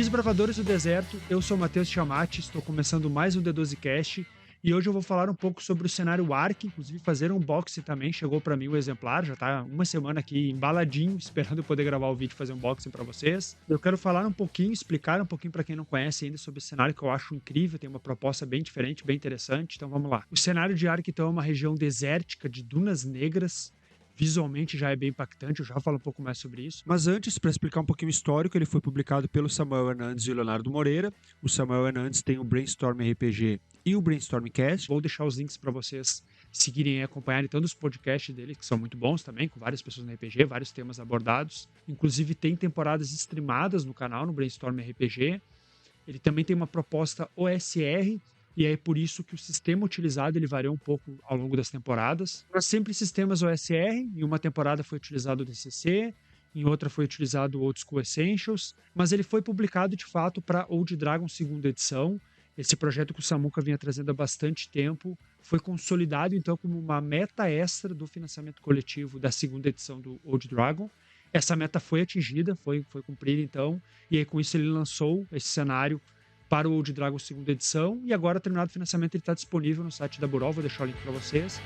Desbravadores do Deserto, eu sou o Matheus Tiamati, estou começando mais um D12Cast e hoje eu vou falar um pouco sobre o cenário Ark, inclusive fazer um unboxing também, chegou para mim o exemplar, já tá uma semana aqui embaladinho, esperando eu poder gravar o vídeo e fazer um unboxing para vocês. Eu quero falar um pouquinho, explicar um pouquinho para quem não conhece ainda sobre esse cenário que eu acho incrível, tem uma proposta bem diferente, bem interessante, então vamos lá. O cenário de Ark então é uma região desértica de dunas negras. Visualmente já é bem impactante, eu já falo um pouco mais sobre isso. Mas antes, para explicar um pouquinho o histórico, ele foi publicado pelo Samuel Hernandes e o Leonardo Moreira. O Samuel Hernandes tem o Brainstorm RPG e o Brainstormcast. Vou deixar os links para vocês seguirem e acompanharem tanto os podcasts dele, que são muito bons também, com várias pessoas no RPG, vários temas abordados. Inclusive tem temporadas streamadas no canal, no Brainstorm RPG. Ele também tem uma proposta OSR, e é por isso que o sistema utilizado ele varia um pouco ao longo das temporadas. Mas sempre sistemas OSR, em uma temporada foi utilizado o DCC, em outra foi utilizado o Old School Essentials, mas ele foi publicado de fato para Old Dragon segunda edição. Esse projeto que o Samuka vinha trazendo há bastante tempo foi consolidado então como uma meta extra do financiamento coletivo da segunda edição do Old Dragon. Essa meta foi atingida, foi cumprida então, e aí com isso ele lançou esse cenário para o Old Dragon segunda edição, e agora, terminado o financiamento, ele está disponível no site da Buró, vou deixar o link para vocês.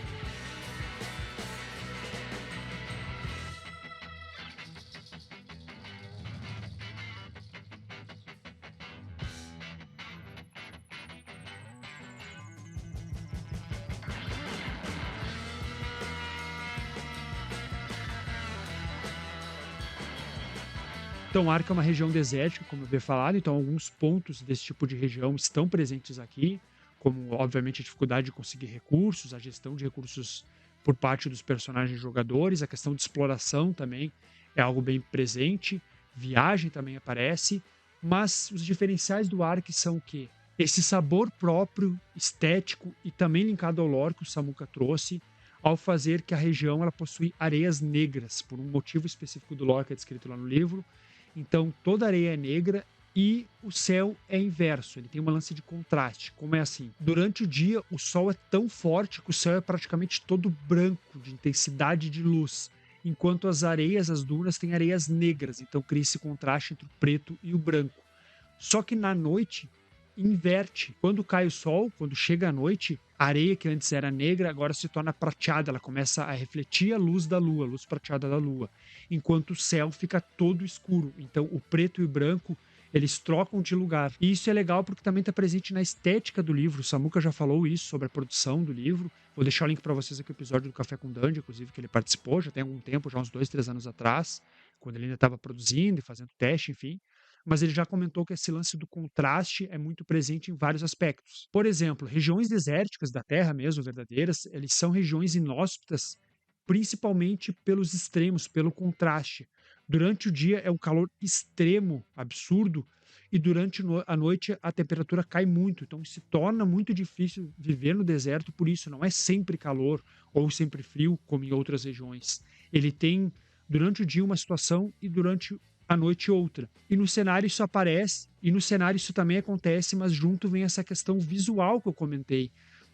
Então, Ark é uma região desértica, como eu havia falado, então alguns pontos desse tipo de região estão presentes aqui, como, obviamente, a dificuldade de conseguir recursos, a gestão de recursos por parte dos personagens jogadores, a questão de exploração também é algo bem presente, viagem também aparece, mas os diferenciais do Ark são o quê? Esse sabor próprio, estético e também linkado ao lore que o Samuka trouxe, ao fazer que a região ela possui areias negras, por um motivo específico do lore que é descrito lá no livro. Então, toda areia é negra e o céu é inverso, ele tem uma lance de contraste. Como é assim? Durante o dia, o sol é tão forte que o céu é praticamente todo branco, de intensidade de luz, enquanto as areias, as dunas, têm areias negras, então cria esse contraste entre o preto e o branco. Só que na noite, inverte. Quando cai o sol, quando chega a noite, a areia que antes era negra agora se torna prateada, ela começa a refletir a luz da lua, a luz prateada da lua, enquanto o céu fica todo escuro. Então o preto e o branco eles trocam de lugar. E isso é legal porque também está presente na estética do livro. O Samuka já falou isso sobre a produção do livro. Vou deixar o link para vocês aqui no episódio do Café com Dungeon, inclusive, que ele participou já tem algum tempo, já uns 2, 3 anos atrás, quando ele ainda estava produzindo e fazendo teste, enfim. Mas ele já comentou que esse lance do contraste é muito presente em vários aspectos. Por exemplo, regiões desérticas da Terra mesmo, verdadeiras, eles são regiões inóspitas principalmente pelos extremos, pelo contraste. Durante o dia é um calor extremo, absurdo, e durante a noite a temperatura cai muito, então se torna muito difícil viver no deserto, por isso não é sempre calor ou sempre frio, como em outras regiões. Ele tem durante o dia uma situação e durante a noite outra. E no cenário isso aparece, e no cenário isso também acontece, mas junto vem essa questão visual que eu comentei,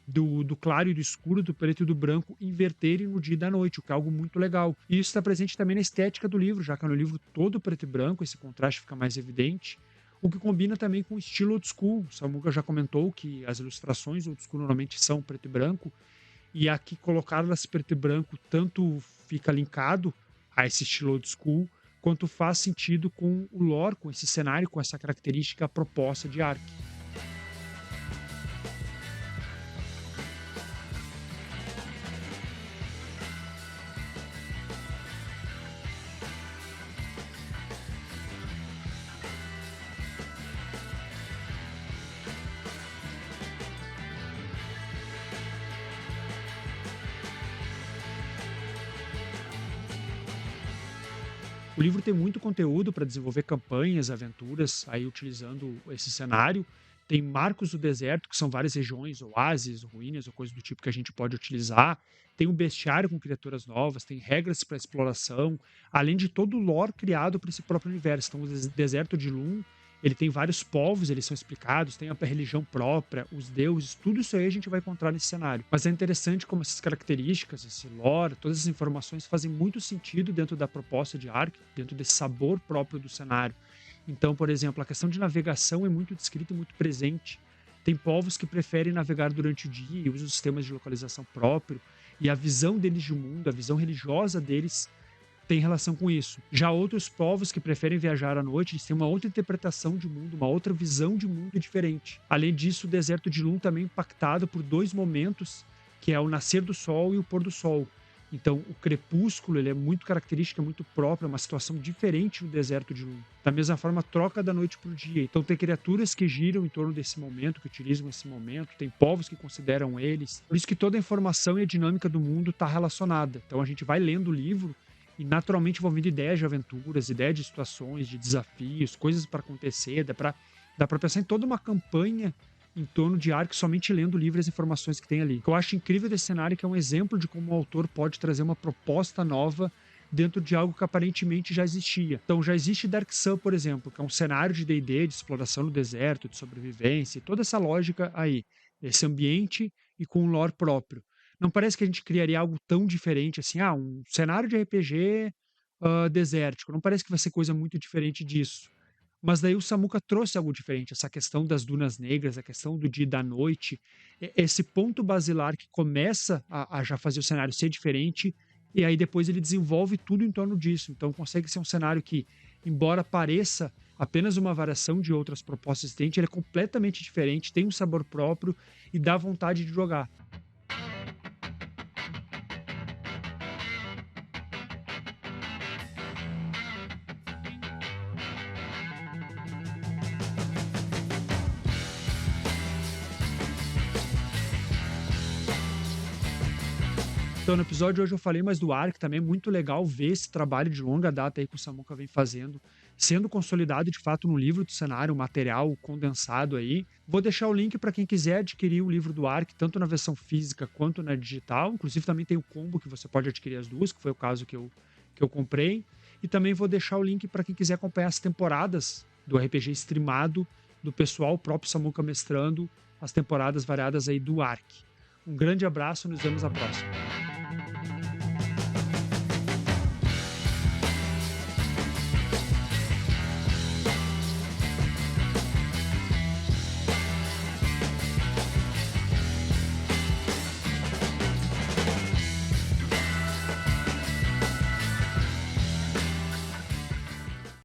do claro e do escuro, do preto e do branco inverterem no dia e da noite, o que é algo muito legal. E isso está presente também na estética do livro, já que no livro todo preto e branco, esse contraste fica mais evidente, o que combina também com o estilo old school. O Samuka já comentou que as ilustrações old school normalmente são preto e branco, e aqui colocá-las preto e branco tanto fica linkado a esse estilo old school, quanto faz sentido com o lore, com esse cenário, com essa característica proposta de Ark. O livro tem muito conteúdo para desenvolver campanhas, aventuras, aí utilizando esse cenário. Tem marcos do deserto, que são várias regiões, oásis, ruínas ou coisas do tipo que a gente pode utilizar. Tem um bestiário com criaturas novas, tem regras para exploração, além de todo o lore criado para esse próprio universo. Então, o deserto de Lum, ele tem vários povos, eles são explicados, tem a religião própria, os deuses, tudo isso aí a gente vai encontrar nesse cenário. Mas é interessante como essas características, esse lore, todas essas informações fazem muito sentido dentro da proposta de Ark, dentro desse sabor próprio do cenário. Então, por exemplo, a questão de navegação é muito descrita e muito presente. Tem povos que preferem navegar durante o dia e usam sistemas de localização próprio, e a visão deles de mundo, a visão religiosa deles tem relação com isso. Já outros povos que preferem viajar à noite, eles têm uma outra interpretação de mundo, uma outra visão de mundo diferente. Além disso, o deserto de Lum também é impactado por dois momentos, que é o nascer do sol e o pôr do sol. Então, o crepúsculo ele é muito característico, é muito próprio, é uma situação diferente no deserto de Lum. Da mesma forma, a troca da noite para o dia. Então, tem criaturas que giram em torno desse momento, que utilizam esse momento, tem povos que consideram eles. Por isso que toda a informação e a dinâmica do mundo está relacionada. Então, a gente vai lendo o livro e naturalmente vão vindo ideias de aventuras, ideias de situações, de desafios, coisas para acontecer. Dá para pensar em toda uma campanha em torno de Ark somente lendo o livro e as informações que tem ali. O que eu acho incrível desse cenário é que é um exemplo de como o autor pode trazer uma proposta nova dentro de algo que aparentemente já existia. Então já existe Dark Sun, por exemplo, que é um cenário de D&D, de exploração no deserto, de sobrevivência, e toda essa lógica aí, esse ambiente e com um lore próprio. Não parece que a gente criaria algo tão diferente assim, um cenário de RPG desértico. Não parece que vai ser coisa muito diferente disso. Mas daí o Samuka trouxe algo diferente, essa questão das dunas negras, a questão do dia e da noite, esse ponto basilar que começa a já fazer o cenário ser diferente, e aí depois ele desenvolve tudo em torno disso. Então consegue ser um cenário que, embora pareça apenas uma variação de outras propostas existentes, ele é completamente diferente, tem um sabor próprio e dá vontade de jogar. Então, no episódio de hoje eu falei mais do Ark, também é muito legal ver esse trabalho de longa data aí que o Samuka vem fazendo, sendo consolidado de fato no livro do cenário, um material condensado aí. Vou deixar o link para quem quiser adquirir o livro do Ark, tanto na versão física quanto na digital. Inclusive também tem o combo que você pode adquirir as duas, que foi o caso que eu comprei. E também vou deixar o link para quem quiser acompanhar as temporadas do RPG streamado do pessoal, o próprio Samuka mestrando as temporadas variadas aí do Ark. Um grande abraço, nos vemos na próxima.